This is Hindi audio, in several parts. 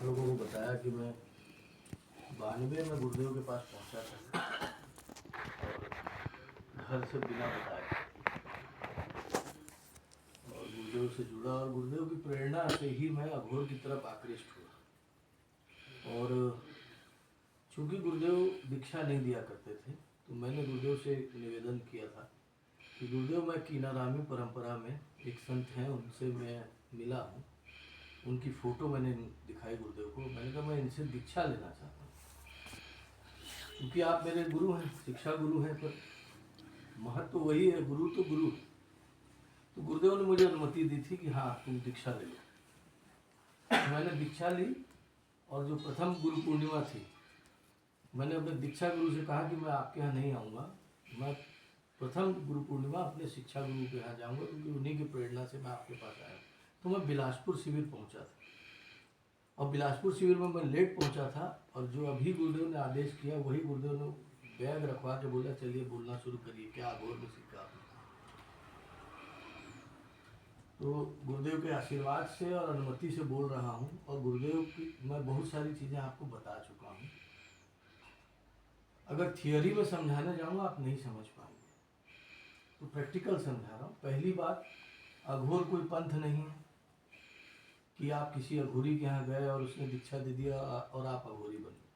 आप लोगों को बताया कि मैं 92 में गुरुदेव के पास पहुंचा था और घर से बिना बताए, और गुरुदेव से जुड़ा और गुरुदेव की प्रेरणा से ही मैं अघोर की तरफ आकृष्ट हुआ। और चूँकि गुरुदेव दीक्षा नहीं दिया करते थे तो मैंने गुरुदेव से निवेदन किया था कि गुरुदेव, मैं कीनारामी परंपरा में एक संत हैं, उनसे मैं मिला हूँ, उनकी फ़ोटो मैंने दिखाई गुरुदेव को। मैंने कहा मैं इनसे दीक्षा लेना चाहता हूँ, क्योंकि आप मेरे गुरु हैं, शिक्षा गुरु हैं, पर महत्व तो वही है, गुरु तो गुरु। तो गुरुदेव ने मुझे अनुमति दी थी कि हाँ तुम दीक्षा ले लो। तो मैंने दीक्षा ली, और जो प्रथम गुरु पूर्णिमा थी, मैंने अपने दीक्षा गुरु से कहा कि मैं आपके यहाँ नहीं आऊँगा, मैं प्रथम गुरु पूर्णिमा अपने शिक्षा गुरु के यहाँ जाऊँगा, क्योंकि उन्हीं की प्रेरणा से मैं आपके पास आया। तो मैं बिलासपुर शिविर पहुँचा था, और बिलासपुर शिविर में मैं लेट पहुँचा था, और जो अभी गुरुदेव ने आदेश किया वही गुरुदेव ने बैग रखवा के बोला चलिए बोलना शुरू करिए, क्या अघोर में सीखा आपने। तो गुरुदेव के आशीर्वाद से और अनुमति से बोल रहा हूँ, और गुरुदेव की मैं बहुत सारी चीज़ें आपको बता चुका हूँ। अगर थियोरी में समझाने जाऊँगा आप नहीं समझ पाएंगे, तो प्रैक्टिकल समझा रहा हूँ। पहली बात, अघोर कोई पंथ नहीं है कि आप किसी अघोरी के यहाँ गए और उसने दीक्षा दे दिया और आप अघोरी बने।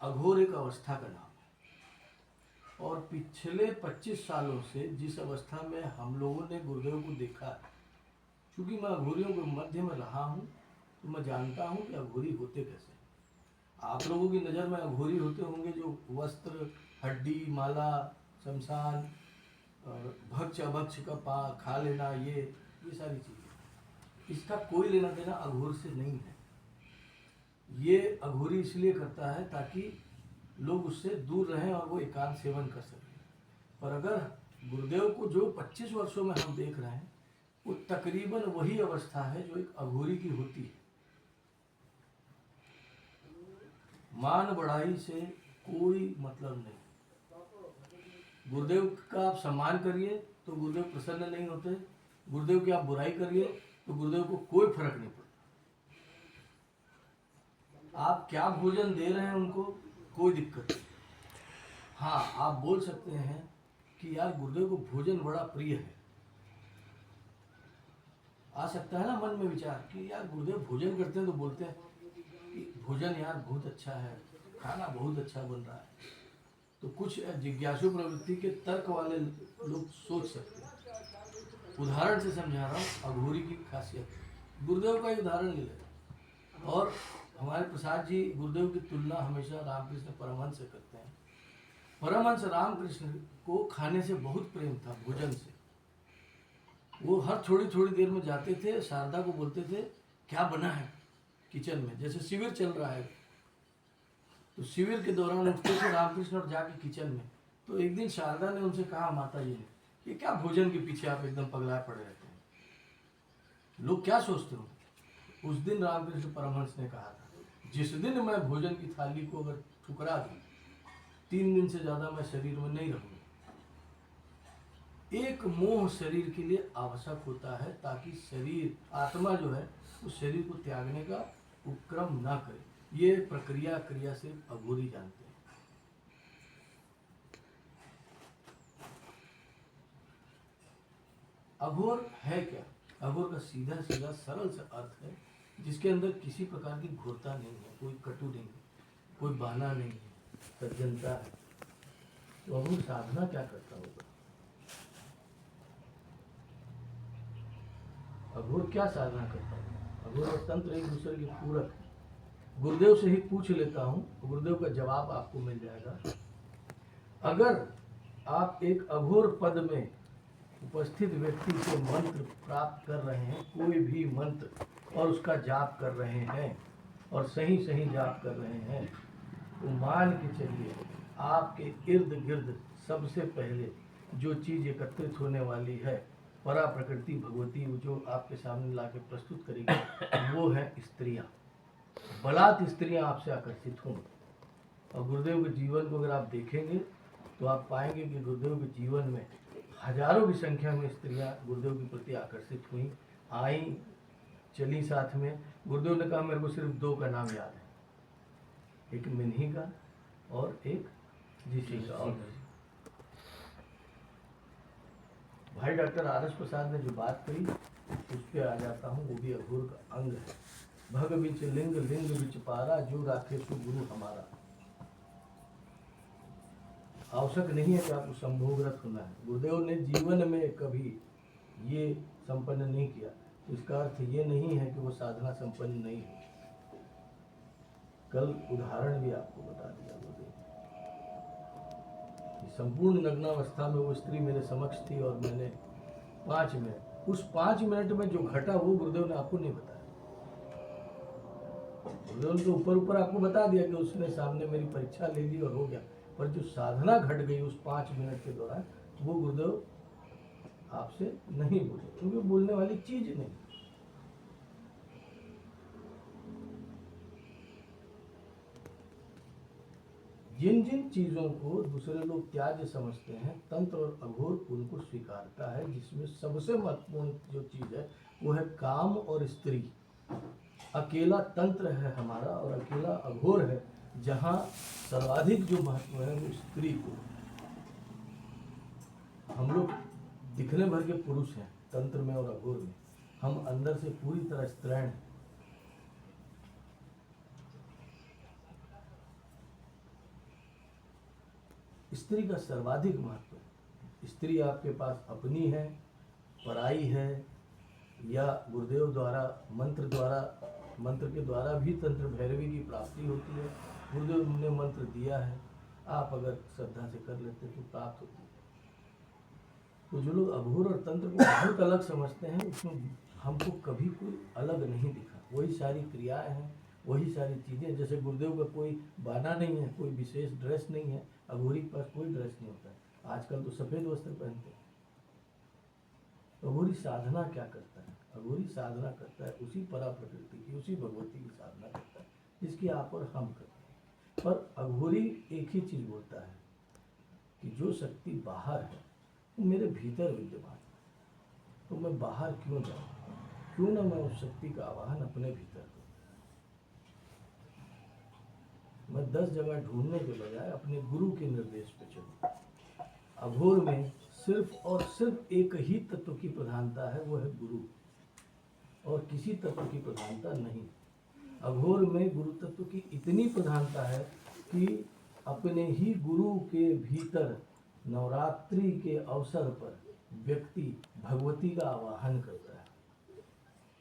अघोर एक अवस्था का नाम है, और पिछले 25 सालों से जिस अवस्था में हम लोगों ने गुरुदेव को देखा है, क्योंकि मैं अघोरियों के मध्य में रहा हूँ, तो मैं जानता हूँ कि अघोरी होते कैसे। आप लोगों की नज़र में अघोरी होते होंगे जो वस्त्र, हड्डी, माला, शमशान, भक्ष अभक्ष का खा लेना, ये सारी चीज़ें, इसका कोई लेना देना अघोर से नहीं है। ये अघोरी इसलिए करता है ताकि लोग उससे दूर रहें और वो एकांत सेवन कर सकें। पर अगर गुरुदेव को जो 25 वर्षों में हम देख रहे हैं, वो तकरीबन वही अवस्था है जो एक अघोरी की होती है। मान बढ़ाई से कोई मतलब नहीं। गुरुदेव का आप सम्मान करिए तो गुरुदेव प्रसन्न नहीं होते, गुरुदेव की आप बुराई करिए तो गुरुदेव को कोई फर्क नहीं पड़ता। आप क्या भोजन दे रहे हैं उनको, कोई दिक्कत नहीं। हाँ, आप बोल सकते हैं कि यार गुरुदेव को भोजन बड़ा प्रिय है। आ सकता है ना मन में विचार कि यार गुरुदेव भोजन करते हैं तो बोलते हैं कि भोजन यार बहुत अच्छा है, खाना बहुत अच्छा बन रहा है। तो कुछ जिज्ञासु प्रवृत्ति के तर्क वाले लोग सोच सकते हैं। उदाहरण से समझा रहा हूँ अघोरी की खासियत। गुरुदेव का ही उदाहरण ले लें, और हमारे प्रसाद जी गुरुदेव की तुलना हमेशा रामकृष्ण परमहंस से करते हैं। परमहंस रामकृष्ण को खाने से बहुत प्रेम था, भोजन से। वो हर थोड़ी थोड़ी देर में जाते थे, शारदा को बोलते थे क्या बना है किचन में, जैसे शिविर चल रहा है तो शिविर के दौरान उठते थे रामकृष्ण और जाके किचन में। तो एक दिन शारदा ने उनसे कहा, माता जी ने, कि क्या भोजन के पीछे आप एकदम पगलाए पड़े रहते हैं, लोग क्या सोचते हो। उस दिन रामकृष्ण परमहंस ने कहा था, जिस दिन मैं भोजन की थाली को अगर ठुकरा दूं, 3 दिन से ज्यादा मैं शरीर में नहीं रहूंगा। एक मोह शरीर के लिए आवश्यक होता है, ताकि शरीर, आत्मा जो है, उस शरीर को त्यागने का उपक्रम ना करे। ये प्रक्रिया क्रिया से अघोरी जानते हैं। अघोर है क्या? अघोर का सीधा सीधा सरल सा अर्थ है, जिसके अंदर किसी प्रकार की घोरता नहीं है, कोई कटु नहीं है, कोई बहाना नहीं है, सज्जनता है। तो अघोर साधना क्या करता होगा? अघोर क्या साधना करता होगा? अघोर और तंत्र एक दूसरे के पूरक है। गुरुदेव से ही पूछ लेता हूँ, गुरुदेव का जवाब आपको मिल जाएगा। अगर आप एक अघोर पद में उपस्थित व्यक्ति से मंत्र प्राप्त कर रहे हैं, कोई भी मंत्र, और उसका जाप कर रहे हैं, और सही सही जाप कर रहे हैं, तो मान के चलिए आपके इर्द गिर्द सबसे पहले जो चीज़ एकत्रित होने वाली है, परा प्रकृति भगवती जो आपके सामने ला के प्रस्तुत करेगी, वो है स्त्रियाँ। बलात् स्त्रियाँ आपसे आकर्षित होंगी। और गुरुदेव के जीवन को अगर आप देखेंगे तो आप पाएंगे कि गुरुदेव के जीवन में हजारों की संख्या में स्त्रियां गुरुदेव के प्रति आकर्षित हुई, आई, चली साथ में। गुरुदेव ने कहा मेरे को सिर्फ 2 का नाम याद है, एक मिन्ही का और एक जीसी का। और भाई डॉक्टर आर एस प्रसाद ने जो बात कही उस पर आ जाता हूँ। वो भी अघोर का अंग है। भग बिच लिंग लिंग बिच पारा, जो राखे सु गुरु हमारा। आवश्यक नहीं है कि आपको संभोगरत होना है। गुरुदेव ने जीवन में कभी ये संपन्न नहीं किया, तो इसका अर्थ ये नहीं है कि वो साधना संपन्न नहीं है। कल उदाहरण भी आपको बता दिया गुरुदेव। संपूर्ण नग्नावस्था में वो स्त्री मेरे समक्ष थी और मैंने 5 मिनट, उस 5 मिनट में जो घटा वो गुरुदेव ने आपको नहीं बताया। गुरुदेव ने तो ऊपर आपको बता दिया कि उसने सामने मेरी परीक्षा ले ली और हो गया, पर जो साधना घट गई उस 5 मिनट के दौरान वो गुरुदेव आपसे नहीं बोले, क्योंकि बोलने वाली चीज नहीं। जिन जिन चीजों को दूसरे लोग त्याज्य समझते हैं, तंत्र और अघोर उनको स्वीकारता है, जिसमें सबसे महत्वपूर्ण जो चीज है वो है काम और स्त्री। अकेला तंत्र है हमारा और अकेला अघोर है, जहां सर्वाधिक जो महत्व है वो स्त्री को। हम लोग दिखने भर के पुरुष हैं तंत्र में और अघोर में, हम अंदर से पूरी तरह स्त्रैण हैं। स्त्री का सर्वाधिक महत्व है। स्त्री आपके पास अपनी है, पराई है, या गुरुदेव द्वारा मंत्र के द्वारा भी तंत्र भैरवी की प्राप्ति होती है। गुरुदेव ने मंत्र दिया है, आप अगर श्रद्धा से कर लेते तो प्राप्त होती है। तो जो लोग अघोर और तंत्र को बहुत अलग समझते हैं, उसमें हमको कभी कोई अलग नहीं दिखा। वही सारी क्रियाएं हैं, वही सारी चीज़ें। जैसे गुरुदेव का कोई बाना नहीं है, कोई विशेष ड्रेस नहीं है, अघोरी के पास कोई ड्रेस नहीं होता है। आजकल तो सफ़ेद वस्त्र पहनते हैं। अघोरी साधना क्या करता है? अघोरी साधना करता है उसी परा प्रकृति की, उसी भगवती की साधना करता है जिसकी आप और हम करते हैं। पर अघोरी एक ही चीज़ बोलता है कि जो शक्ति बाहर है वो मेरे भीतर विद्यमान है, तो मैं बाहर क्यों जाऊँ? क्यों ना मैं उस शक्ति का आवाहन अपने भीतर करूँ। मैं 10 जगह ढूंढने के बजाय अपने गुरु के निर्देश पे चलूँ। अघोर में सिर्फ और सिर्फ एक ही तत्व की प्रधानता है, वो है गुरु, और किसी तत्व की प्रधानता नहीं। अघोर में गुरु तत्व की इतनी प्रधानता है कि अपने ही गुरु के भीतर नवरात्रि के अवसर पर व्यक्ति भगवती का आवाहन करता है।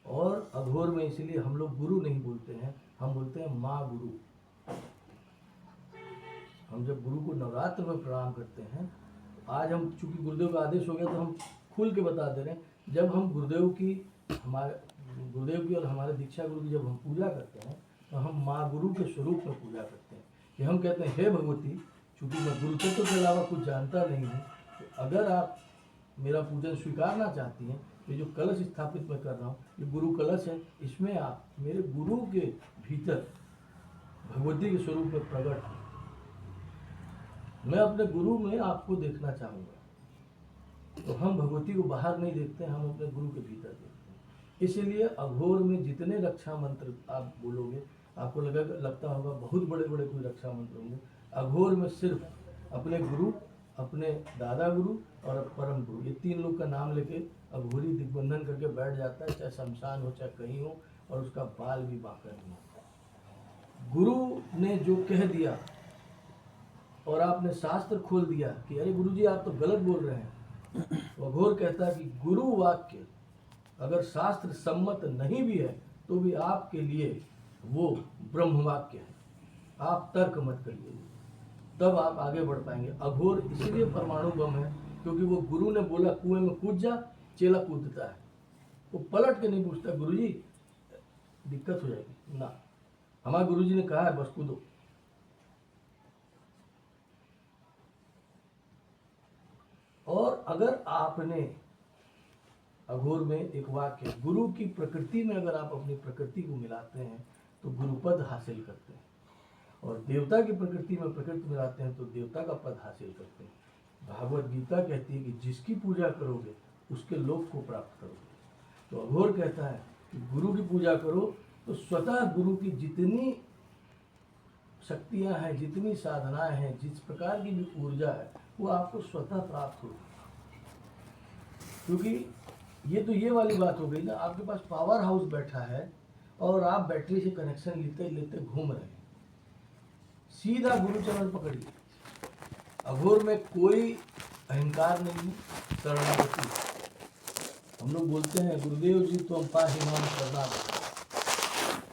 और अघोर में इसलिए हम लोग गुरु नहीं बोलते हैं, हम बोलते हैं माँ गुरु। हम जब गुरु को नवरात्र में प्रणाम करते हैं, आज हम चूंकि गुरुदेव का आदेश हो गया तो हम खुल के बता दे रहे हैं, जब हम गुरुदेव की और हमारे दीक्षा गुरु की जब हम पूजा करते हैं तो हम माँ गुरु के स्वरूप में पूजा करते हैं। कि हम कहते हैं हे भगवती, चूंकि मैं गुरु तत्व के अलावा कुछ जानता नहीं हूँ, तो अगर आप मेरा पूजन स्वीकारना चाहती हैं, ये जो कलश स्थापित मैं कर रहा हूँ ये गुरु कलश है, इसमें आप मेरे गुरु के भीतर भगवती के स्वरूप में प्रकट हैं। मैं अपने गुरु में आपको देखना चाहूँगा। तो हम भगवती को बाहर नहीं देखते, हम अपने गुरु के भीतर देखते हैं। इसीलिए अघोर में जितने रक्षा मंत्र आप बोलोगे, आपको लगता होगा बहुत बड़े बड़े कोई रक्षा मंत्र होंगे। अघोर में सिर्फ अपने गुरु, अपने दादा गुरु और परम गुरु, ये 3 लोग का नाम लेके अघोरी दिग्बंधन करके बैठ जाता है, चाहे शमशान हो चाहे कहीं हो, और उसका बाल भी बांका नहीं होता। गुरु ने जो कह दिया और आपने शास्त्र खोल दिया कि अरे गुरुजी आप तो गलत बोल रहे हैं, तो अघोर कहता है कि गुरु वाक्य अगर शास्त्र सम्मत नहीं भी है तो भी आपके लिए वो ब्रह्म वाक्य है, आप तर्क मत करिए, तब आप आगे बढ़ पाएंगे। अघोर इसीलिए परमाणु बम है क्योंकि वो गुरु ने बोला कुएं में कूद जा, चेला कूदता है, वो पलट के नहीं पूछता गुरुजी दिक्कत हो जाएगी ना, हमारे गुरुजी ने कहा है बस कूदो। और अगर आपने अघोर में एक वाक्य, गुरु की प्रकृति में अगर आप अपनी प्रकृति को मिलाते हैं तो गुरुपद हासिल करते हैं, और देवता की प्रकृति में प्रकृति मिलाते हैं तो देवता का पद हासिल करते हैं। भागवत गीता कहती है कि जिसकी पूजा करोगे उसके लोक को प्राप्त करोगे। तो अघोर कहता है कि गुरु की पूजा करो तो स्वतः गुरु की जितनी शक्तियां हैं, जितनी साधनाएं हैं, जिस प्रकार की भी ऊर्जा है, वो आपको स्वतः प्राप्त होगी। क्योंकि ये वाली बात हो गई ना, आपके पास पावर हाउस बैठा है और आप बैटरी से कनेक्शन लेते लेते घूम रहे हैं। सीधा गुरु चरण पकड़िए। अघोर में कोई अहंकार नहीं, शरणागति। हम लोग बोलते हैं गुरुदेव जी त्वं पाहि मां शरणागतम,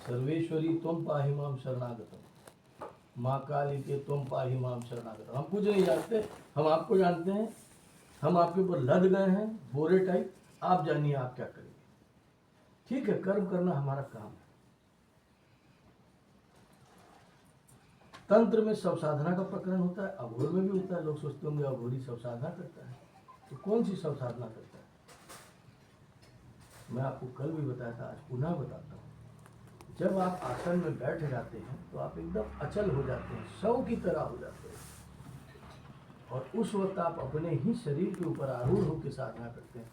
सर्वेश्वरी त्वं पाहि मां शरणागतम, माँ काली के त्वं पाहि मां शरणागतम। हम कुछ नहीं जानते, हम आपको जानते हैं। हम आपके ऊपर लद गए हैं बोरे टाइप, आप जानिए आप क्या करेंगे। ठीक है, कर्म करना हमारा काम है। तंत्र में सब साधना का प्रकरण होता है, अघोर में भी होता है। लोग सोचते होंगे अघोरी सब साधना करता है, तो कौन सी सब साधना करता है? मैं आपको कल भी बताया था, आज पुनः बताता हूँ। जब आप आसन में बैठ जाते हैं तो आप एकदम अचल हो जाते हैं, शव की तरह हो जाते हैं, और उस वक्त आप अपने ही शरीर के ऊपर आरूढ़ होकर साधना करते हैं।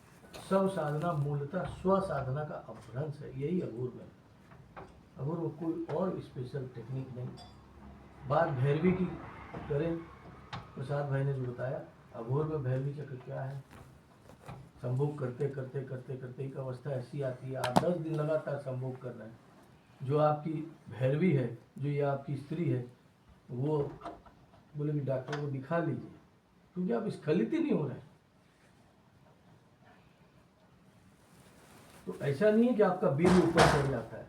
सब साधना मूलतः स्व साधना का अपभ्रंश है, यही अघोर में। अघोर में कोई और स्पेशल टेक्निक नहीं। बात भैरवी की करें, प्रसाद भाई ने जो बताया, अघोर में भैरवी चक्र क्या है? संभोग करते करते करते करते एक अवस्था ऐसी आती है, आप 10 दिन लगातार संभोग कर रहे हैं। जो आपकी भैरवी है, जो ये आपकी स्त्री है, वो बोले कि डॉक्टर को दिखा लीजिए, क्योंकि आप स्खलित ही नहीं हो रहे हैं। तो ऐसा नहीं है कि आपका वीर्य ऊपर चढ़ जाता है।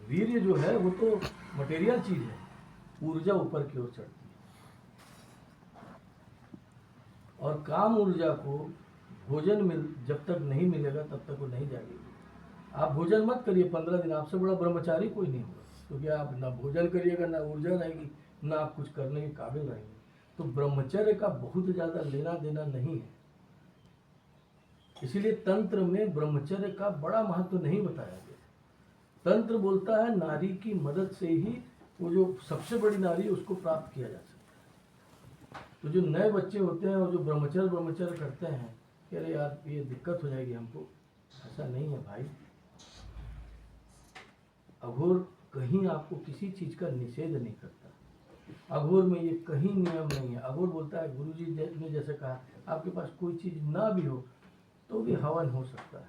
वीर्य जो है वो तो मटेरियल चीज है, ऊर्जा ऊपर की ओर चढ़ती है। और काम ऊर्जा को भोजन जब तक नहीं मिलेगा तब तक वो नहीं जाएगी। आप भोजन मत करिए 15 दिन, आपसे बड़ा ब्रह्मचारी कोई नहीं होगा, क्योंकि आप ना भोजन करिएगा, ना ऊर्जा रहेगी, ना आप कुछ करने के काबिल रहेंगे। तो ब्रह्मचर्य का बहुत ज़्यादा लेना देना नहीं है। इसीलिए तंत्र में ब्रह्मचर्य का बड़ा महत्व नहीं बताया गया। तंत्र बोलता है नारी की मदद से ही वो जो सबसे बड़ी नारी है उसको प्राप्त किया जा सकता है। तो जो नए बच्चे होते हैं और जो ब्रह्मचर्य करते हैं, कह रहे यार ये दिक्कत हो जाएगी हमको, ऐसा नहीं है भाई। अघोर कहीं आपको किसी चीज का निषेध नहीं करता। अघोर में ये कहीं नियम नहीं है। अघोर बोलता है, गुरुजी ने जैसे कहा, आपके पास कोई चीज ना भी हो तो भी हवन हो सकता है।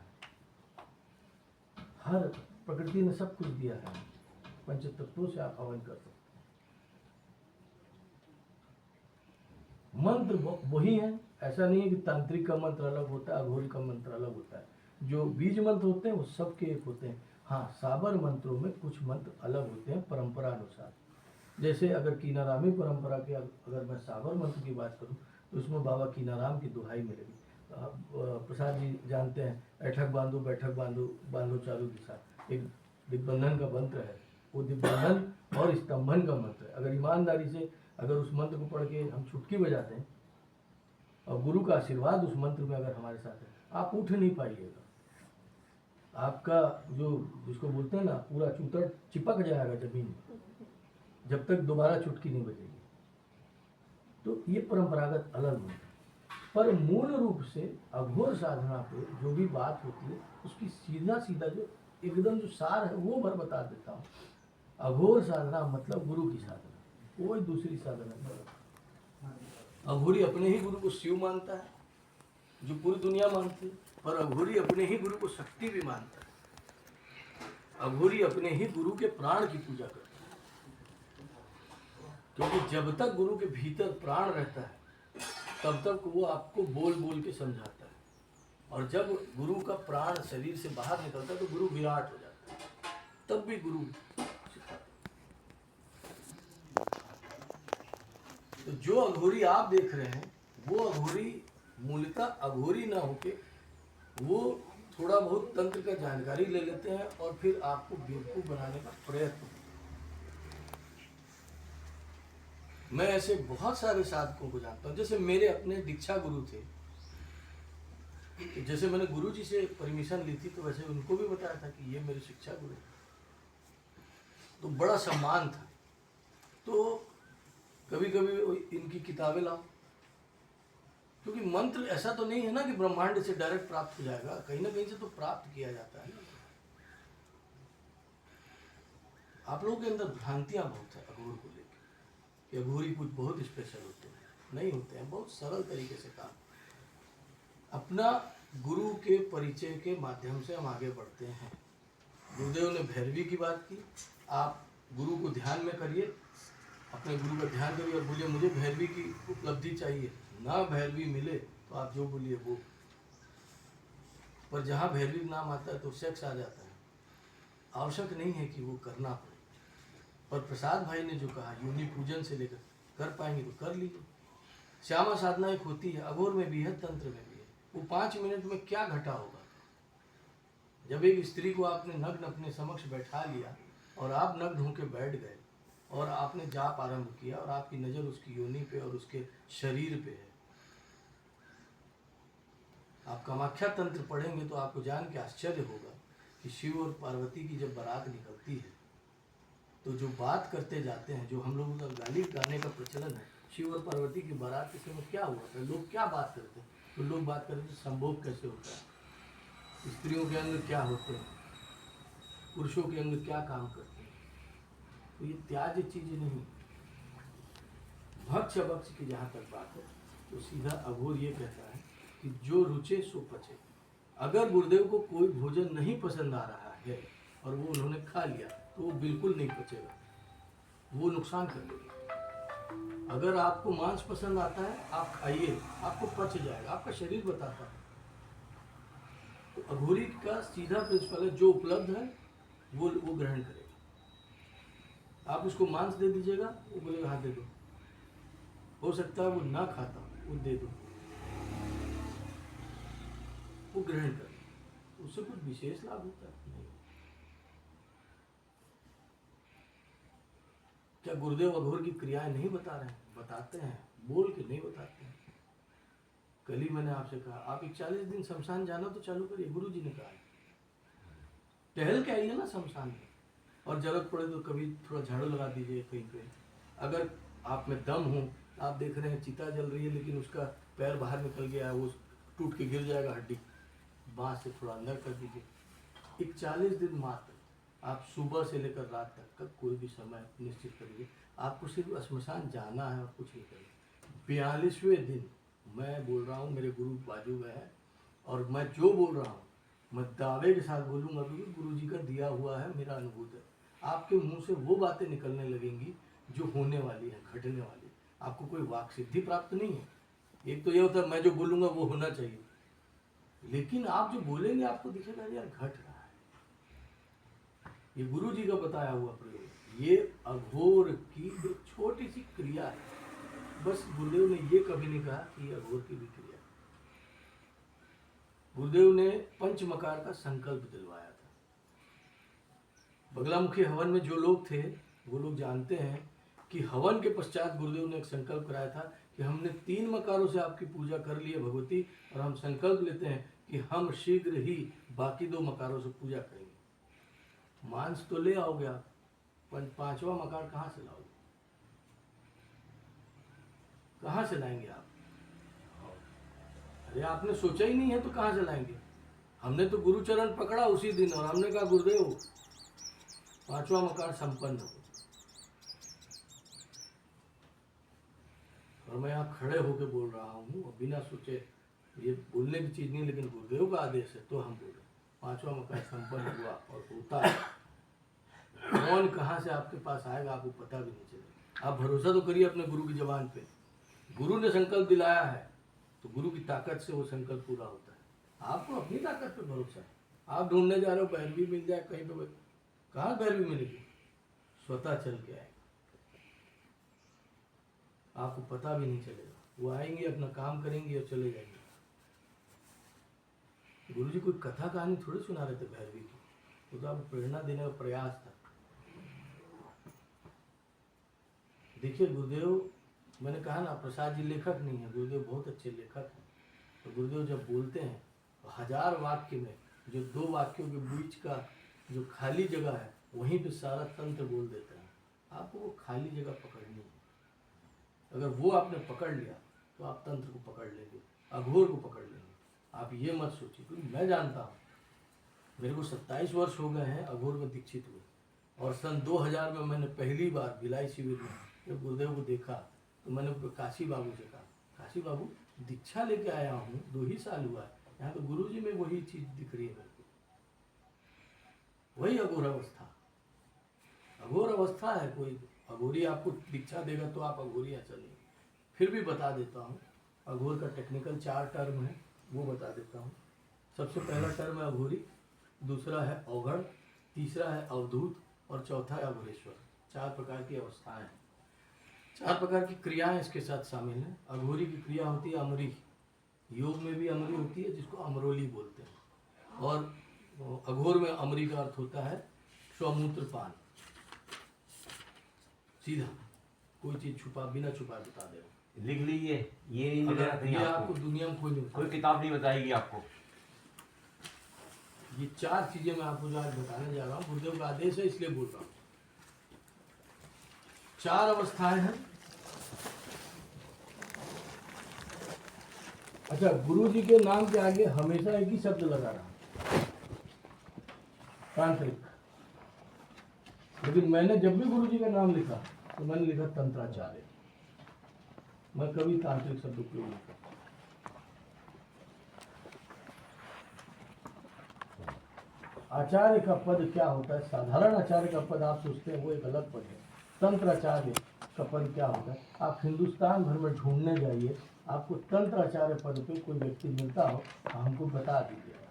हर प्रकृति ने सब कुछ दिया है, पंच तत्वों से आप हवन कर सकते हैं। मंत्र वही है, ऐसा नहीं है कि तांत्रिक का मंत्र अलग होता है, अघोरी का मंत्र अलग होता है। जो बीज मंत्र होते हैं वो सबके एक होते हैं। हाँ, साबर मंत्रों में कुछ मंत्र अलग होते हैं परंपरा अनुसार। जैसे अगर कीनारामी परंपरा के अगर मैं साबर मंत्र की बात करूं तो उसमें बाबा कीनाराम की दुहाई मिलेगी। प्रसाद जी जानते हैं, ऐठक बांधो बैठक बांधो, बांधो चालू दिशा, एक दिग्बंधन का मंत्र है। वो दिग्बंधन और स्तंभन का मंत्र है। अगर ईमानदारी से अगर उस मंत्र को पढ़ के हम चुटकी बजाते हैं और गुरु का आशीर्वाद उस मंत्र में अगर हमारे साथ है, आप उठ नहीं पाइएगा। आपका जो जिसको बोलते हैं ना, पूरा चूतर चिपक जाएगा जमीन में जब तक दोबारा चुटकी नहीं बजेगी। तो ये परंपरागत अलग होता है, पर मूल रूप से अघोर साधना पे जो भी बात होती है उसकी सीधा सीधा जो एकदम जो सार है वो भर बता देता हूँ। अघोर साधना मतलब गुरु की साधना, कोई दूसरी साधना नहीं। अघोरी अपने ही गुरु को शिव मानता है, जो पूरी दुनिया मानती है, पर अघोरी अपने ही गुरु को शक्ति भी मानता है। अघोरी अपने ही गुरु के प्राण की पूजा करता है, क्योंकि जब तक गुरु के भीतर प्राण रहता है तब तक वो आपको बोल बोल के समझाता है, और जब गुरु का प्राण शरीर से बाहर निकलता है तो गुरु विराट हो जाता है, तब भी गुरु सिखाता है। तो जो अघोरी आप देख रहे हैं वो अघोरी मूलतः अघोरी ना होके वो थोड़ा बहुत तंत्र का जानकारी ले लेते हैं और फिर आपको बेवकूफ बनाने का प्रयत्न। मैं ऐसे बहुत सारे साधकों को जानता हूँ। जैसे मेरे अपने दीक्षा गुरु थे, जैसे मैंने गुरु जी से परमिशन ली थी तो वैसे उनको भी बताया था कि ये मेरे शिक्षा गुरु, तो बड़ा सम्मान था। तो कभी कभी इनकी किताबें लाओ, क्योंकि मंत्र ऐसा तो नहीं है ना कि ब्रह्मांड से डायरेक्ट प्राप्त हो जाएगा, कहीं ना कहीं से तो प्राप्त किया जाता है। आप लोगों के अंदर भ्रांतियाँ बहुत है अघोर को लेकर कि अघोरी कुछ बहुत स्पेशल होते हैं, नहीं होते हैं। बहुत सरल तरीके से काम, अपना गुरु के परिचय के माध्यम से हम आगे बढ़ते हैं। गुरुदेव ने भैरवी की बात की, आप गुरु को ध्यान में करिए, अपने गुरु का ध्यान करिए और बोलिए मुझे भैरवी की उपलब्धि चाहिए। ना भैरवी मिले तो आप जो बोलिए वो, पर जहाँ भैरवी नाम आता है तो सेक्स आ जाता है। आवश्यक नहीं है कि वो करना पड़े, पर प्रसाद भाई ने जो कहा योनि पूजन से लेकर कर पाएंगे तो कर लीजिए। श्यामा साधना एक होती है, अघोर में भी है, तंत्र में भी है। वो 5 मिनट में क्या घटा होगा? जब एक स्त्री को आपने नग्न अपने समक्ष बैठा लिया और आप नग्न होकर बैठ गए और आपने जाप आरंभ किया और आपकी नज़र उसकी योनि पे और उसके शरीर पे है। आप कामाख्या तंत्र पढ़ेंगे तो आपको जान के आश्चर्य होगा कि शिव और पार्वती की जब बारात निकलती है तो जो बात करते जाते हैं, जो हम लोगों का गाली गाने का प्रचलन है, शिव और पार्वती की बारात के समय क्या हुआ था, लोग क्या बात करते हैं? तो लोग बात करते हैं संभोग कैसे होता है, स्त्रियों के अंग क्या होते हैं, पुरुषों के अंग क्या काम करते हैं। तो ये त्याज्य चीज़ नहीं। भक्ष भक्ष की जहाँ तक बात है तो सीधा अघोर ये कहता है कि जो रुचे सो पचे। अगर गुरुदेव को कोई भोजन नहीं पसंद आ रहा है और वो उन्होंने खा लिया तो वो बिल्कुल नहीं पचेगा, वो नुकसान कर देगा। अगर आपको मांस पसंद आता है आप खाइए, आपको पच जाएगा, आपका शरीर बताता है। तो अघोरी का सीधा प्रिंसिपल है, जो उपलब्ध है वो ग्रहण करेगा। आप उसको मांस दे दीजिएगा, वो बोलेगा हाँ दे दो, हो सकता है वो ना खाता, वो दे दो, वो ग्रहण कर, उससे कुछ विशेष लाभ होता है नहीं। क्या गुरुदेव अघोर की क्रियाएं नहीं बता रहे हैं? बताते हैं, बोल के नहीं बताते हैं। कल ही मैंने आपसे कहा आप 41 दिन शमशान जाना तो चालू करिए, गुरु जी ने कहा टहल के आइए ना शमशान में, और जरूरत पड़े तो कभी थोड़ा झाड़ू लगा दीजिए कहीं पे। अगर आप में दम हो, आप देख रहे हैं चिता जल रही है लेकिन उसका पैर बाहर निकल गया है, वो टूट के गिर जाएगा हड्डी, बाँस से थोड़ा अंदर कर दीजिए। 41 दिन मात्र आप सुबह से लेकर रात तक का कोई भी समय निश्चित करिए, आपको सिर्फ श्मशान जाना है और कुछ नहीं करिए। 42वें दिन मैं बोल रहा हूँ, मेरे गुरु बाजू में है और मैं जो बोल रहा हूँ मैं दावे के साथ बोलूँगा क्योंकि गुरु जी का दिया हुआ है, मेरा अनुभूत है। आपके मुंह से वो बातें निकलने लगेंगी जो होने वाली है, घटने वाली। आपको कोई वाक सिद्धि प्राप्त नहीं है। एक तो ये होता है मैं जो बोलूँगा वो होना चाहिए, लेकिन आप जो बोलेंगे आपको दिखेगा यार घट रहा है। ये गुरु जी का बताया हुआ प्रयोग, ये अघोर की एक छोटी सी क्रिया है। बस गुरुदेव ने ये कभी नहीं कहा कि ये अघोर की भी क्रिया। गुरुदेव ने पंचमकार का संकल्प दिलवाया था। बगलामुखी हवन में जो लोग थे वो लोग जानते हैं कि हवन के पश्चात गुरुदेव ने एक संकल्प कराया था कि हमने 3 मकारों से आपकी पूजा कर ली है भगवती, और हम संकल्प लेते हैं कि हम शीघ्र ही बाकी 2 मकारों से पूजा करेंगे। मांस तो ले आओगे आप, 5वां मकार कहाँ से लाओगे? कहाँ से लाएंगे आप? अरे आपने सोचा ही नहीं है तो कहाँ से लाएंगे? हमने तो गुरुचरण पकड़ा उसी दिन और हमने कहा गुरुदेव 5वां मकार संपन्न हो। और मैं यहाँ खड़े होकर बोल रहा हूँ बिना सोचे, ये बोलने की चीज़ नहीं लेकिन गुरुदेव का आदेश है तो हम बोल रहे हैं 5वां मकार संपन्न हुआ और होता है। कौन कहाँ से आपके पास आएगा आपको पता भी नहीं चलेगा। आप भरोसा तो करिए अपने गुरु की जबान पे। गुरु ने संकल्प दिलाया है तो गुरु की ताकत से वो संकल्प पूरा होता है। आपको अपनी ताकत पे भरोसा है। आप ढूंढने जा रहे हो भैरवी मिल जाए कहीं पे, कहाँ भैरवी मिलेगी? स्वतः चल के आएगा, आपको पता भी नहीं चलेगा। वो आएंगे अपना काम करेंगे और चले जाएंगे। गुरु जी कोई कथा कहानी थोड़ी सुना रहे थे भैरवी की, वो तो आपको प्रेरणा देने का प्रयास था। देखिए गुरुदेव, मैंने कहा ना प्रसाद जी लेखक नहीं है, गुरुदेव बहुत अच्छे लेखक हैं। तो गुरुदेव जब बोलते हैं तो 1000 वाक्य में जो 2 वाक्यों के बीच का जो खाली जगह है वहीं पे सारा तंत्र बोल देते हैं। आपको वो खाली जगह पकड़नी है। अगर वो आपने पकड़ लिया तो आप तंत्र को पकड़ लेंगे, अघोर को पकड़ लेंगे। आप ये मत सोचिए, क्योंकि मैं जानता हूँ, मेरे को 27 वर्ष हो गए हैं अघोर में दीक्षित हुए। और सन 2000 में मैंने पहली बार भिलाई शिविर में जब गुरुदेव को देखा तो मैंने काशी बाबू से कहा, काशी बाबू दीक्षा लेके आया हूँ, 2 ही साल हुआ है, यहाँ तो गुरुजी में वही चीज दिख रही है मेरे को, वही अघोर अवस्था। अघोर अवस्था है, कोई अघोरी आपको दीक्षा देगा तो आप अघोरी ऐसा नहीं। फिर भी बता देता हूँ, अघोर का टेक्निकल 4 टर्म है, वो बता देता हूँ। सबसे पहला टर्म है अघोरी, दूसरा है अवघड़, तीसरा है अवधूत और चौथा है अघोरेश्वर। 4 प्रकार की अवस्थाएं हैं, 4 प्रकार की क्रियाएं इसके साथ शामिल हैं। अघोरी की क्रिया होती है अमरी, योग में भी अमरी होती है जिसको अमरोली बोलते हैं, और अघोर में अमरी का अर्थ होता है स्वमूत्र पान, सीधा कोई चीज छुपा बिना छुपा बता दे। लिख लीजिए, ये आपको दुनिया में कोई किताब नहीं बताएगी आपको। ये 4 चीजें मैं आपको आज बताने जा रहा हूँ, गुरुदेव का आदेश है इसलिए बोल रहा हूँ। 4 अवस्थाएं हैं। अच्छा, गुरु जी के नाम के आगे हमेशा एक ही शब्द लगा रहा, तांत्रिक। लेकिन मैंने जब भी गुरु जी का नाम लिखा तो मैंने लिखा तंत्राचार्य, मैं कभी तांत्रिक शब्द उपयोग नहीं करता। आचार्य का पद क्या होता है? साधारण आचार्य का पद आप सोचते हैं वो एक अलग पद है। तंत्राचार्य का पद क्या होता है? आप हिंदुस्तान भर में ढूंढने जाइए, आपको तंत्राचार्य पद पे कोई व्यक्ति मिलता हो तो हमको बता दीजिएगा।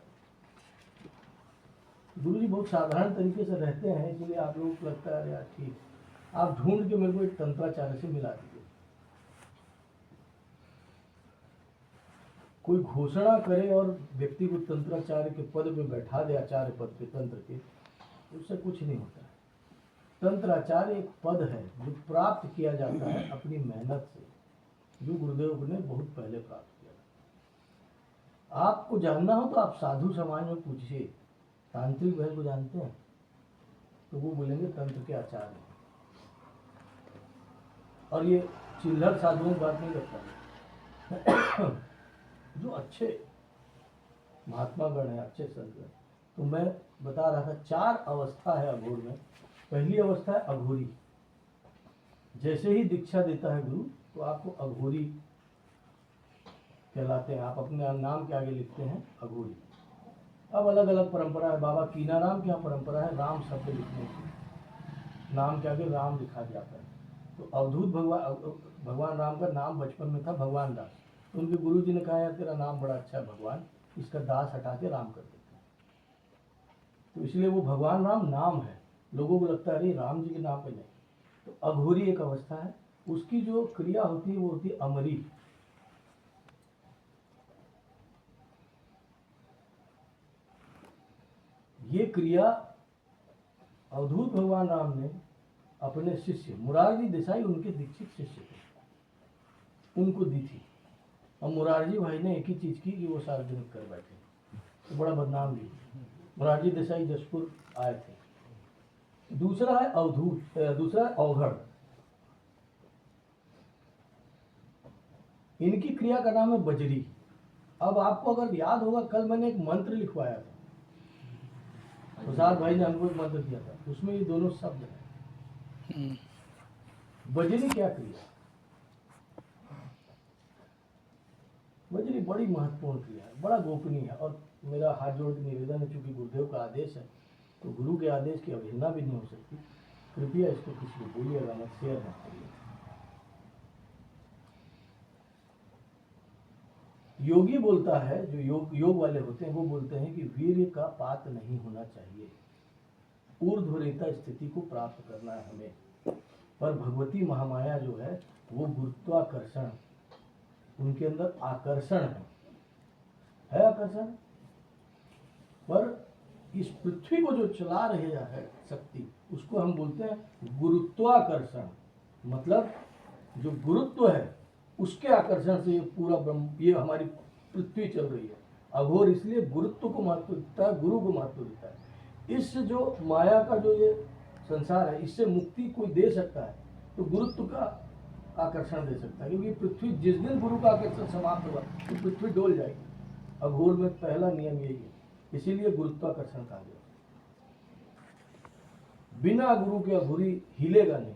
गुरु जी बहुत साधारण तरीके से रहते हैं, इसलिए आप लोगों को लगता है यार ठीक, आप ढूंढ के मेरे को एक तंत्राचार्य से मिला दीजिए। कोई घोषणा करे और व्यक्ति को तंत्राचार्य के पद पे बैठा दे, आचार्य पद पे तंत्र के, उससे कुछ नहीं होता है। तंत्राचार्य एक पद है जो प्राप्त किया जाता है अपनी मेहनत से, जो गुरुदेव ने बहुत पहले प्राप्त किया। आपको जानना हो तो आप साधु समाज में पूछिए, तांत्रिक भाई को जानते हैं तो वो बोलेंगे तंत्र के आचार्य हैं। और ये चिल्लर साधुओं की बात नहीं करता, जो अच्छे महात्मागण है, अच्छे संत हैं। तो मैं बता रहा था 4 अवस्था है अघोर में। पहली अवस्था है अघोरी, जैसे ही दीक्षा देता है गुरु तो आपको अघोरी कहलाते हैं, आप अपने नाम के आगे लिखते हैं अघोरी। अब अलग अलग परंपरा है, बाबा कीनाराम की यहाँ परंपरा है राम शब्द लिखने की, नाम के आगे राम लिखा जाता है। तो अवधूत भगवान राम का नाम बचपन में था भगवान दास, तो उनके गुरु जी ने कहा यार तेरा नाम बड़ा अच्छा है भगवान, इसका दास हटा के राम कर देते हैं। तो इसलिए वो भगवान राम नाम है, लोगों को लगता है अरे राम जी के नाम पे नहीं। तो अघोरी एक अवस्था है, उसकी जो क्रिया होती है वो होती है अमरी। ये क्रिया अवधूत भगवान राम ने अपने शिष्य मुरारजी देसाई, उनके दीक्षित शिष्य थे, उनको दी थी। और मुरारजी भाई ने एक ही चीज की कि वो सार्वजनिक कर बैठे, तो बड़ा बदनाम भी। मुरारजी देसाई जसपुर आए थे। दूसरा है अवधूत, दूसरा है अवघड़। इनकी क्रिया का नाम है बजरी। अब आपको अगर याद होगा, कल मैंने एक मंत्र लिखवाया था, प्रसाद भाई ने हमको एक मंत्र दिया था, उसमें ये दोनों शब्द हैं। बजरी क्या क्रिया? बजरी बड़ी महत्वपूर्ण क्रिया है, बड़ा गोपनीय है। और मेरा हाथ जोड़ के निवेदन है, चूंकि गुरुदेव का आदेश है तो गुरु के आदेश की अवहेलना भी नहीं हो सकती। कृपया इसको किसी को बोलिएगा मत, शेयर मत करिए। योगी बोलता है, जो योग वाले होते हैं वो बोलते हैं कि वीर्य का पात नहीं होना चाहिए, ऊर्ध्वरेता स्थिति को प्राप्त करना है हमें। पर भगवती महामाया जो है वो गुरुत्वाकर्षण, उनके अंदर आकर्षण है आकर्षण। पर इस पृथ्वी को जो चला रही है शक्ति, उसको हम बोलते हैं गुरुत्वाकर्षण। मतलब जो गुरुत्व है उसके आकर्षण से ये पूरा ब्रह्म, ये हमारी पृथ्वी चल रही है। अघोर इसलिए गुरुत्व को महत्व देता है, गुरु को महत्व देता है। इस जो माया का जो ये संसार है, इससे मुक्ति कोई दे सकता है तो गुरुत्व का आकर्षण दे सकता है, क्योंकि पृथ्वी जिस दिन गुरु का आकर्षण समाप्त होगा तो पृथ्वी डोल जाएगी। अघोर में पहला नियम यही है, इसीलिए गुरुत्वाकर्षण कहा गया। बिना गुरु के अघोरी हिलेगा नहीं।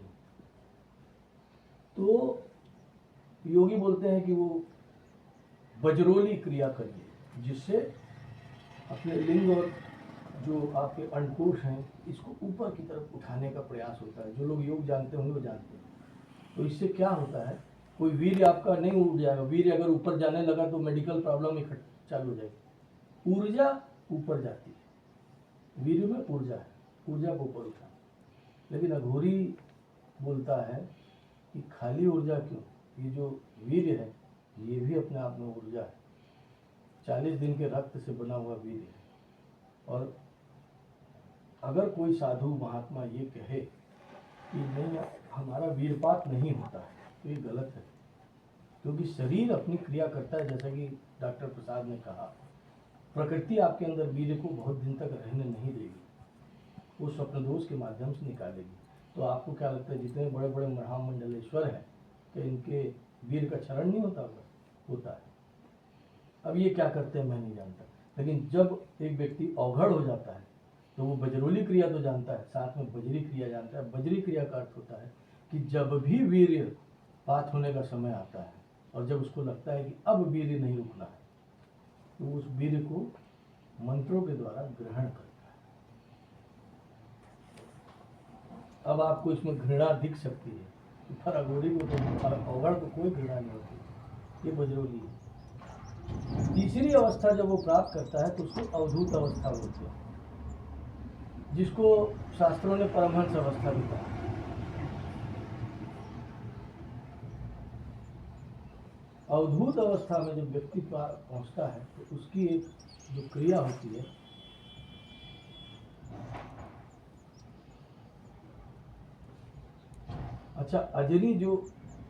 तो योगी बोलते हैं कि वो वज्रोली क्रिया करिए, जिससे अपने लिंग और जो आपके अंडकोश हैं इसको ऊपर की तरफ उठाने का प्रयास होता है। जो लोग योग जानते होंगे वो जानते हैं। तो इससे क्या होता है, कोई वीर्य आपका नहीं उठ जाएगा। वीर्य अगर ऊपर जाने लगा तो मेडिकल प्रॉब्लम इकट्ठा चालू हो जाएगी। ऊर्जा ऊपर जाती है, वीर्य में ऊर्जा है, ऊर्जा को ऊपर उठाना। लेकिन अघोरी बोलता है कि खाली ऊर्जा क्यों, ये जो वीर्य है ये भी अपने आप में ऊर्जा है। 40 दिन के रक्त से बना हुआ वीर्य है। और अगर कोई साधु महात्मा ये कहे कि नहीं हमारा वीरपात नहीं होता है तो ये गलत है, क्योंकि शरीर अपनी क्रिया करता है। जैसा कि डॉक्टर प्रसाद ने कहा, प्रकृति आपके अंदर वीर्य को बहुत दिन तक रहने नहीं देगी, वो स्वप्न दोष के माध्यम से निकालेगी। तो आपको क्या लगता है जितने बड़े बड़े महामंडलेश्वर हैं कि इनके वीर का क्षरण नहीं होता है। अब ये क्या करते हैं मैं नहीं जानता, लेकिन जब एक व्यक्ति अवघड़ हो जाता है तो वो बजरोली क्रिया तो जानता है, साथ में बजरी क्रिया जानता है। बजरी क्रिया का अर्थ होता है कि जब भी वीर्य पात होने का समय आता है और जब उसको लगता है कि अब वीर्य नहीं रुकना है, तो उस वीर्य को मंत्रों के द्वारा ग्रहण करता है। अब आपको इसमें घृणा दिख सकती है, पर अघोरी को तो अवघड़ को कोई घृणा नहीं होती। ये बजरोली है। तीसरी अवस्था जब वो प्राप्त करता है तो उसको अवधूत अवस्था बोलते हैं, जिसको शास्त्रों ने परमहंस अवस्था भी कहा। अवधूत अवस्था में जब व्यक्ति पहुंचता है तो उसकी एक जो क्रिया होती है, अच्छा अजरी जो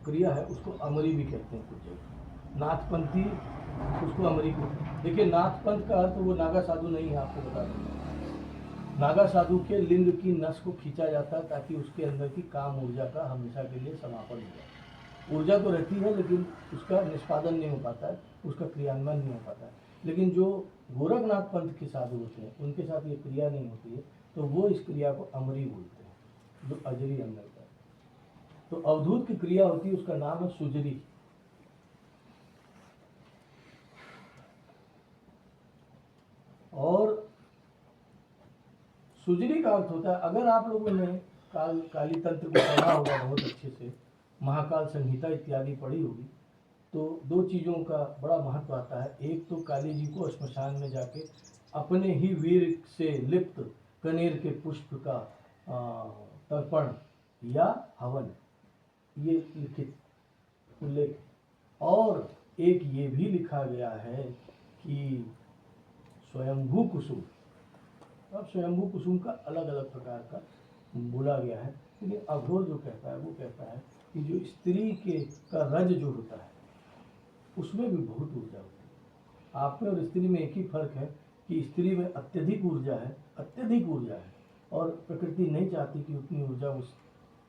क्रिया है उसको अमरी भी कहते हैं कुछ जगह। नाथपंथी उसको अमरी कहते हैं। देखिए नाथपंथ का अर्थ वो नागा साधु नहीं है, आपको बता दूं। नागा साधु के लिंग की नस को खींचा जाता है ताकि उसके अंदर की काम ऊर्जा का हमेशा के लिए समापन हो जाए। ऊर्जा तो रहती है लेकिन उसका निष्पादन नहीं हो पाता है, उसका क्रियान्वयन नहीं हो पाता है। लेकिन जो गोरखनाथ पंथ के साधु होते हैं उनके साथ ये क्रिया नहीं होती है, तो वो इस क्रिया को अमरी बोलते हैं, जो अजरी अंदर का। तो अवधूत की क्रिया होती है, उसका नाम है सुजरी। और सुजरी का अर्थ होता है, अगर आप लोगों ने काली तंत्र को पढ़ा होगा बहुत अच्छे से, महाकाल संहिता इत्यादि पढ़ी होगी, तो दो चीज़ों का बड़ा महत्व आता है। एक तो काली जी को श्मशान में जाके अपने ही वीर से लिप्त कनेर के पुष्प का तर्पण या हवन, ये लिखित उल्लेख। और एक ये भी लिखा गया है कि स्वयंभू कुसुम, अब स्वयंभू कुसुम का अलग अलग प्रकार का बोला गया है, लेकिन अघोर जो कहता है वो कहता है कि जो स्त्री के का रज जो होता है उसमें भी बहुत ऊर्जा होती है। आप में और स्त्री में एक ही फर्क है कि स्त्री में अत्यधिक ऊर्जा है, अत्यधिक ऊर्जा है, और प्रकृति नहीं चाहती कि उतनी ऊर्जा उस,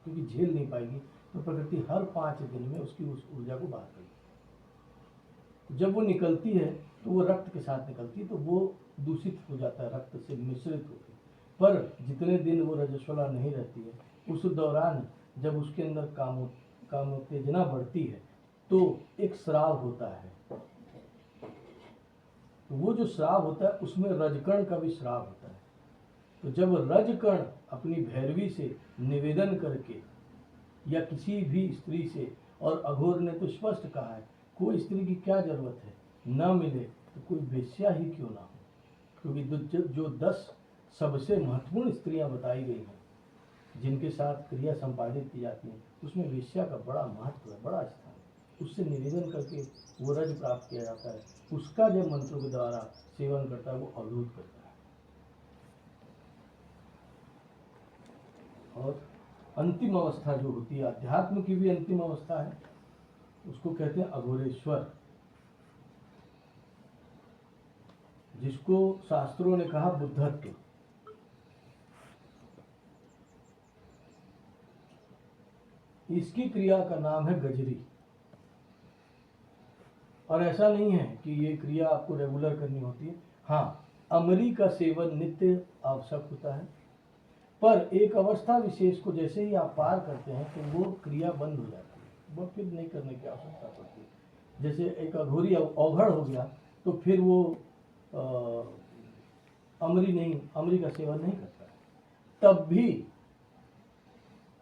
क्योंकि झेल नहीं पाएगी, तो प्रकृति हर 5 दिन में उसकी उस ऊर्जा को बाहर करेगी। जब वो निकलती है तो वो रक्त के साथ निकलती है, तो वो दूषित हो जाता है, रक्त से मिश्रित होकर। पर जितने दिन वो रजस्वला नहीं रहती है उस दौरान जब उसके अंदर कामोत्तेजना बढ़ती है तो एक श्राव होता है। तो वो जो श्राव होता है उसमें रजकण का भी श्राव होता है। तो जब रजकण अपनी भैरवी से निवेदन करके या किसी भी स्त्री से, और अघोर ने तो स्पष्ट कहा है कोई स्त्री की क्या जरूरत है, न मिले तो कोई वेश्या ही क्यों ना हो, क्योंकि जो 10 सबसे महत्वपूर्ण स्त्रियां बताई गई हैं जिनके साथ क्रिया संपादित की जाती है, उसमें वेश्या का बड़ा महत्व है, बड़ा स्थान है। उससे निवेदन करके वो रज प्राप्त किया जाता है। उसका जब मंत्रों के द्वारा सेवन करता है वो अवधूत करता है। और अंतिम अवस्था जो होती है, अध्यात्म की भी अंतिम अवस्था है, उसको कहते हैं अघोरेश्वर, जिसको शास्त्रों ने कहा बुद्धत्व। इसकी क्रिया का नाम है गजरी। और ऐसा नहीं है कि ये क्रिया आपको रेगुलर करनी होती है। हाँ, अमरी का सेवन नित्य आवश्यक होता है, पर एक अवस्था विशेष को जैसे ही आप पार करते हैं तो वो क्रिया बंद हो जाती है, वो फिर नहीं करने की आवश्यकता पड़ती है। जैसे एक अघोरी अवघड़ हो गया तो फिर वो अमरी का सेवन नहीं करता, तब भी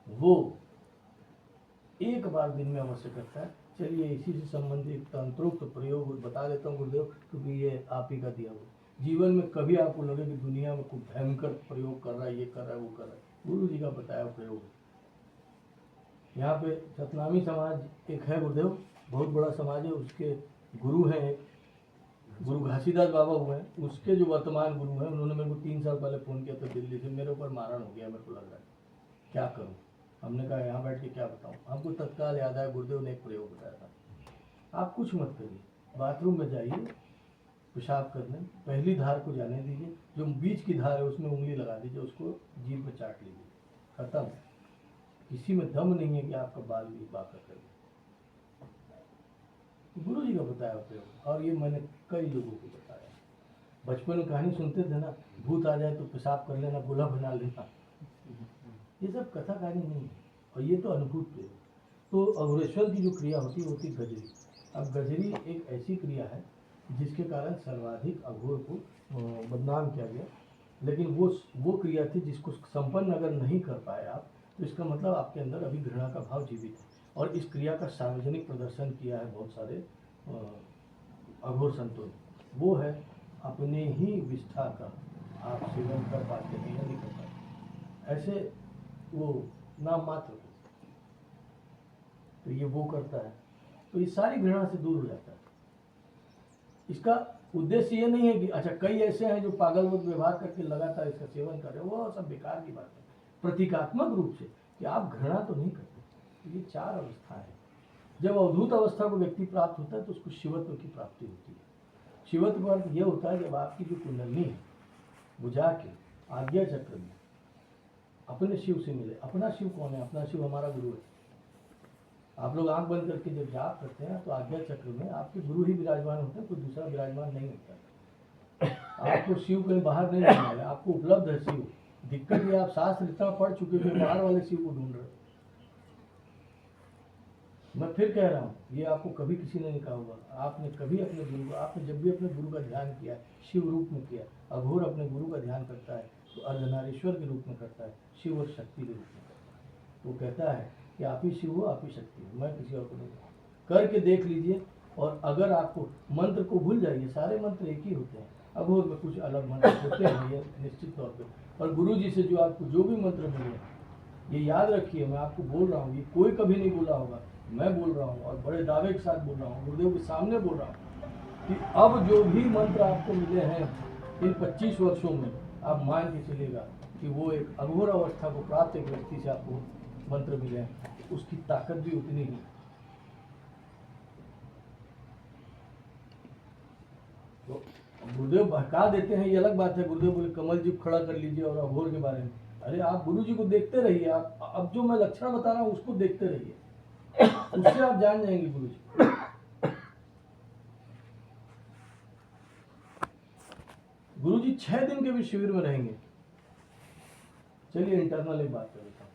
वो एक बार दिन में अवश्य करता है। चलिए इसी से संबंधित तंत्रोक्त प्रयोग बता देता हूँ गुरुदेव, क्योंकि ये आप ही का दिया हुआ। जीवन में कभी आपको लगे कि दुनिया में कोई भयंकर प्रयोग कर रहा है, ये कर रहा है, वो कर रहा है, गुरु जी का बताया प्रयोग है। यहाँ पे सतनामी समाज एक है गुरुदेव, बहुत बड़ा समाज है, उसके गुरु हैं एक गुरु घासीदास बाबा हुए हैं, उसके जो वर्तमान गुरु हैं उन्होंने मेरे को 3 साल पहले फ़ोन किया था दिल्ली से, मेरे ऊपर मारण हो गया, मेरे को लग रहा है क्या करूं। हमने कहा यहाँ बैठ के क्या बताऊं। हमको तत्काल याद आया गुरुदेव ने एक प्रयोग बताया था, आप कुछ मत करिए, बाथरूम में जाइए, पेशाब करने, पहली धार को जाने दीजिए, जो बीच की धार है उसमें उंगली लगा दीजिए, उसको जीभ में चाट लीजिए, खत्म। किसी में दम नहीं है कि आपका बाल भी बाका करे। गुरु जी का बताया प्रयोग, और ये मैंने कई लोगों को बताया। बचपन में कहानी सुनते थे ना, भूत आ जाए तो पेशाब कर लेना, गोला बना लेना, ये सब कथा कहानी नहीं है, और ये तो अनुभूत प्रयोग। तो अघोरेश्वर की जो क्रिया होती है वो होती गजरी। अब गजरी एक ऐसी क्रिया है जिसके कारण सर्वाधिक अघोर को बदनाम किया गया, लेकिन वो क्रिया थी जिसको संपन्न अगर नहीं कर पाए आप, तो इसका मतलब आपके अंदर अभी घृणा का भाव जीवित है। और इस क्रिया का सार्वजनिक प्रदर्शन किया है बहुत सारे अघोर संतों ने, वो है अपने ही विष्ठा का आप सेवन कर पाते हैं या नहीं कर पाते, ऐसे वो नाम मात्र को, तो ये वो करता है, तो ये सारी घृणा से दूर हो जाता है। इसका उद्देश्य ये नहीं है कि अच्छा कई ऐसे हैं जो पागलवत व्यवहार करके लगातार इसका सेवन कर रहे हैं, वो सब बेकार की बात है। प्रतीकात्मक रूप से कि आप घृणा तो नहीं करते। ये 4 अवस्था है। जब अवधूत अवस्था को व्यक्ति प्राप्त होता है तो उसको शिवत्व की प्राप्ति होती है। शिवत्व का अर्थ यह होता है जब आपकी जो कुंडली है वो जाके आज्ञा चक्र में अपने शिव से मिले। अपना शिव कौन है? अपना शिव हमारा गुरु है। आप लोग आंख बंद करके जब जाप करते हैं तो आज्ञा चक्र में आपके गुरु ही विराजमान होते हैं, कोई दूसरा विराजमान नहीं होता। आपको शिव कहीं बाहर नहीं मिलेगा, आपको उपलब्ध है शिव। दिक्कत ये आप शास्त्र इतना पढ़ चुके हो, बाहर वाले शिव को ढूंढ रहे हो। मैं फिर कह रहा हूँ, ये आपको कभी किसी ने नहीं कहा होगा। आपने कभी अपने गुरु को, आपने जब भी अपने गुरु का ध्यान किया शिव रूप में किया। अघोर अपने गुरु का ध्यान करता है तो अर्धनारीश्वर के रूप में करता है, शिव और शक्ति के रूप में करता है। वो कहता है कि आप ही शिव हो, आप ही शक्ति हो, मैं किसी और को नहीं। करके देख लीजिए, और अगर आपको मंत्र को भूल जाइए, सारे मंत्र एक ही होते हैं। अघोर में कुछ अलग मंत्र होते हैं ये निश्चित तौर पे, और गुरु जी से जो आपको जो भी मंत्र मिले, ये याद रखिए, मैं आपको बोल रहा हूँ, ये कोई कभी नहीं बोला होगा, मैं बोल रहा हूँ और बड़े दावे के साथ बोल रहा हूँ, गुरुदेव के सामने बोल रहा हूँ कि अब जो भी मंत्र आपको मिले हैं इन 25 वर्षों में, आप मान के चलिएगा कि वो एक अघोर अवस्था को प्राप्त एक व्यक्ति से आपको मंत्र मिले हैं, उसकी ताकत भी उतनी ही। तो गुरुदेव बहका देते हैं ये अलग बात है। गुरुदेव बोले कमल जी खड़ा कर लीजिए और अघोर के बारे में, अरे आप गुरु जी को देखते रहिए, आप अब जो मैं लक्षण बता रहा हूँ उसको देखते रहिए, उससे आप जान जाएंगे गुरु जी। गुरु जी 6 दिन के भी शिविर में रहेंगे। चलिए इंटरनल एक बात कर लेता हूँ,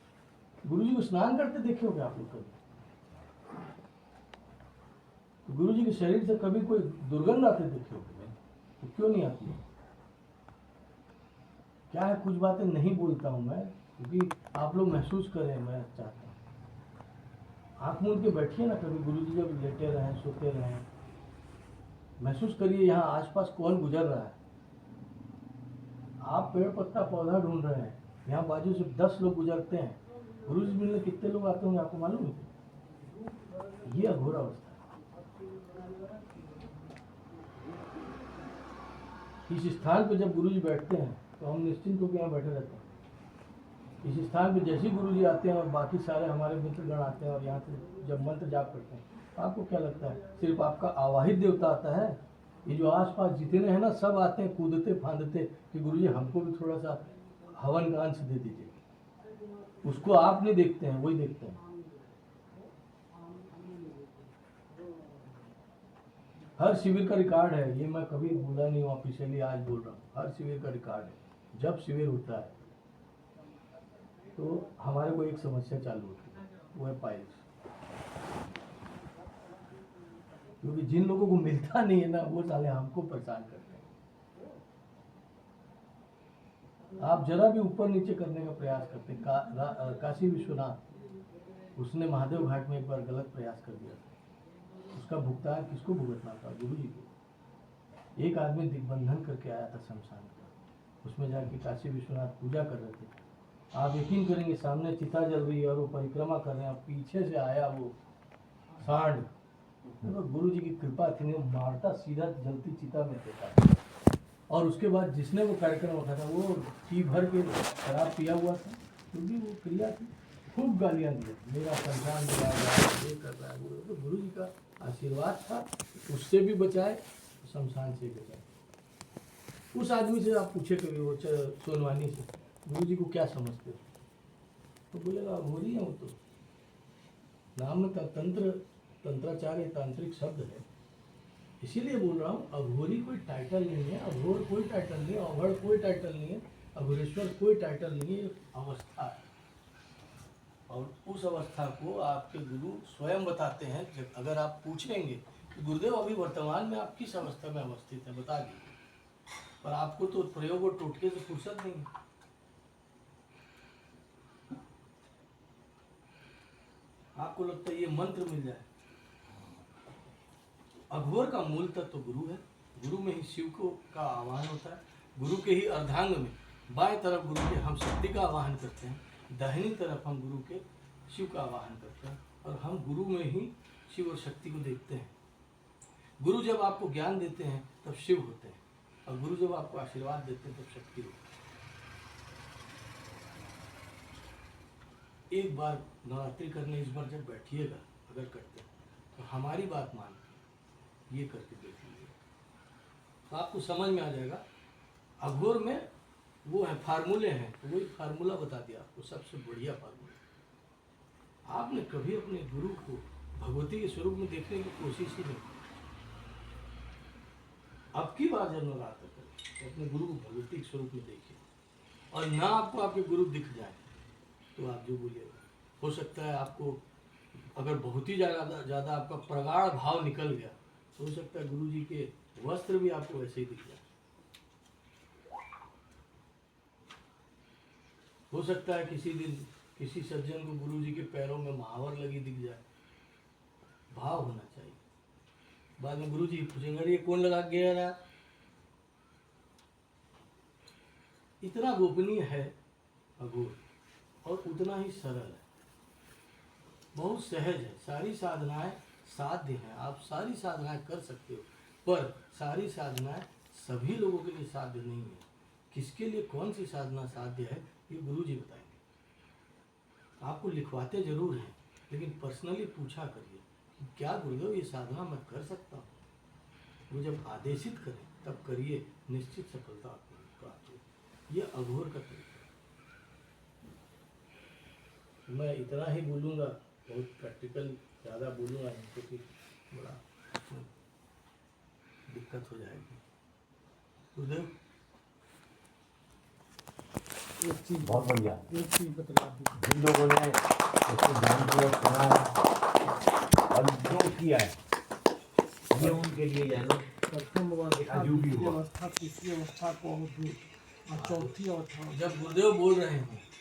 गुरु जी को स्नान करते देखे होगे आप लोग कभी? तो गुरु जी के शरीर से कभी कोई दुर्गंध आते देखे होगे? तो क्यों नहीं आती है? क्या है, कुछ बातें नहीं बोलता हूं मैं क्योंकि आप लोग महसूस करें, मैं चाहता हूँ। आंख मूंद के बैठिए ना कभी, गुरु जी जब लेटे रहें, सोते रहें, महसूस करिए यहाँ आसपास कौन गुजर रहा है। आप पेड़ पत्ता पौधा ढूंढ रहे हैं, यहाँ बाजू से 10 लोग गुजरते हैं, गुरु जी मिलने कितने लोग आते होंगे आपको मालूम है? ये अघोर अवस्था है। इस स्थान पे जब गुरु जी बैठते हैं तो हम निश्चिंत होकर यहाँ बैठे रहते हैं। इस स्थान पे जैसे गुरु जी आते हैं और बाकी सारे हमारे मित्रगण आते हैं और यहाँ से जब मंत्र जाप करते हैं, आपको क्या लगता है सिर्फ आपका आवाहित देवता आता है? ये जो आसपास जितने हैं ना, सब आते हैं कूदते फांदते कि गुरु जी हमको भी थोड़ा सा हवन का अंश दे दीजिए। उसको आप नहीं देखते हैं, वही देखते हैं। हर शिविर का रिकॉर्ड है, ये मैं कभी भूला नहीं हूँ, ऑफिशियली आज बोल रहा हूँ। हर शिविर का रिकॉर्ड है, जब शिविर होता है तो हमारे को एक समस्या चालू होती है, वो है पाइल्स। क्योंकि जिन लोगों को मिलता नहीं है ना, वो साले हमको परेशान करते हैं। आप जरा भी ऊपर नीचे करने का प्रयास करते हैं। काशी विश्वनाथ, उसने महादेव घाट में एक बार गलत प्रयास कर दिया था। उसका भुगतान किसको भुगतना था? गुरु जी को। एक आदमी दिग्बंधन करके आया था शमशान का, उसमें जाके काशी विश्वनाथ पूजा कर रहे थे। आप यकीन करेंगे, सामने चिता जल रही है और वो परिक्रमा कर रहे हैं, पीछे से आया वो सांड। तो गुरु जी की कृपा थी, वो मारता सीधा जलती चिता में देता। और उसके बाद जिसने वो कार्यक्रम रखा था, वो पी भर के शराब पिया हुआ था, क्योंकि वो क्रिया थी। खूब गालियाँ दी, मेरा संतान मिला ये कर रहा है वो। तो गुरु जी का आशीर्वाद था, उससे भी बचाए, शमशान से बचाए। उस आदमी से आप पूछे कभी, वो सोनवानी से, गुरु जी को क्या समझते हो? तो बोलेगा अघोरी है वो तो। नाम का तंत्राचार्य तांत्रिक शब्द है, इसीलिए बोल रहा हूँ। अघोरी कोई टाइटल नहीं है, अघोर कोई टाइटल नहीं है, अघड़ कोई टाइटल नहीं है, अघोरेश्वर कोई टाइटल नहीं है, एक अवस्था है। और उस अवस्था को आपके गुरु स्वयं बताते हैं। जब अगर आप पूछेंगे कि गुरुदेव अभी वर्तमान में आप किस अवस्था में अवस्थित है, बता दीजिए। पर आपको तो प्रयोग और टोटके से फुर्सत नहीं है। आपको लगता है ये मंत्र मिल जाए। अघोर का मूल तत्व गुरु है। गुरु में ही शिव को का आवाहन होता है। गुरु के ही अर्धांग में बाएं तरफ गुरु के हम शक्ति का आवाहन करते हैं, दाहिनी तरफ हम गुरु के शिव का आवाहन करते हैं, और हम गुरु में ही शिव और शक्ति को देखते हैं। गुरु जब आपको ज्ञान देते हैं तब शिव होते हैं, और गुरु जब आपको आशीर्वाद देते हैं तब शक्ति होती है। एक बार नवरात्रि करने इस बार जब बैठिएगा, अगर करते हैं तो हमारी बात मान ये करके देख लीजिए, तो आपको समझ में आ जाएगा। अघोर में वो है, फार्मूले हैं, तो वही फार्मूला बता दिया आपको, सबसे बढ़िया फार्मूला। आपने कभी अपने गुरु को भगवती के स्वरूप में देखने की कोशिश ही नहीं की। अब की बार जब नवरात्र करें तो अपने गुरु को भगवती के स्वरूप में देखिए, और ना आपको आपके गुरु दिख जाए तो आप जो बोलिएगा। हो सकता है आपको अगर बहुत ही ज़्यादा आपका प्रगाढ़ भाव निकल गया, तो हो सकता है गुरु जी के वस्त्र भी आपको वैसे ही दिख जाए। हो सकता है किसी दिन किसी सज्जन को गुरु जी के पैरों में महावर लगी दिख जाए। भाव होना चाहिए। बाद में गुरु जी पूछेंगे, अरे ये कौन लगा गया रहा? इतना गोपनीय है अघोर, और उतना ही सरल है, बहुत सहज है। सारी साधनाएं साध्य हैं, आप सारी साधनाएं कर सकते हो, पर सारी साधनाएं सभी लोगों के लिए साध्य नहीं है। किसके लिए कौन सी साधना साध्य है, ये गुरु जी बताएंगे। आपको लिखवाते जरूर हैं, लेकिन पर्सनली पूछा करिए कि क्या गुरुदेव ये साधना मैं कर सकता हूँ। वो जब आदेशित करें तब करिए, निश्चित सफलता आपको प्राप्त हो। ये अघोर का तरीका। मैं इतना ही बोलूँगा, बहुत प्रैक्टिकल ज़्यादा बोलूँगा नहीं, क्योंकि बड़ा दिक्कत हो जाएगी। गुरुदेव एक चीज बहुत बढ़िया। एक चीज बता दीजिए। जिन लोगों ने उसको ध्यान पूर्वक सुना है और जो किया है, ये उनके लिए जानो प्रथम अवस्था, अजूबी द्वितीय हुआ। अवस्था, तीसरी अवस्था को अवधि और चौथी अवस्था। जब गुरुदेव बोल रहे हैं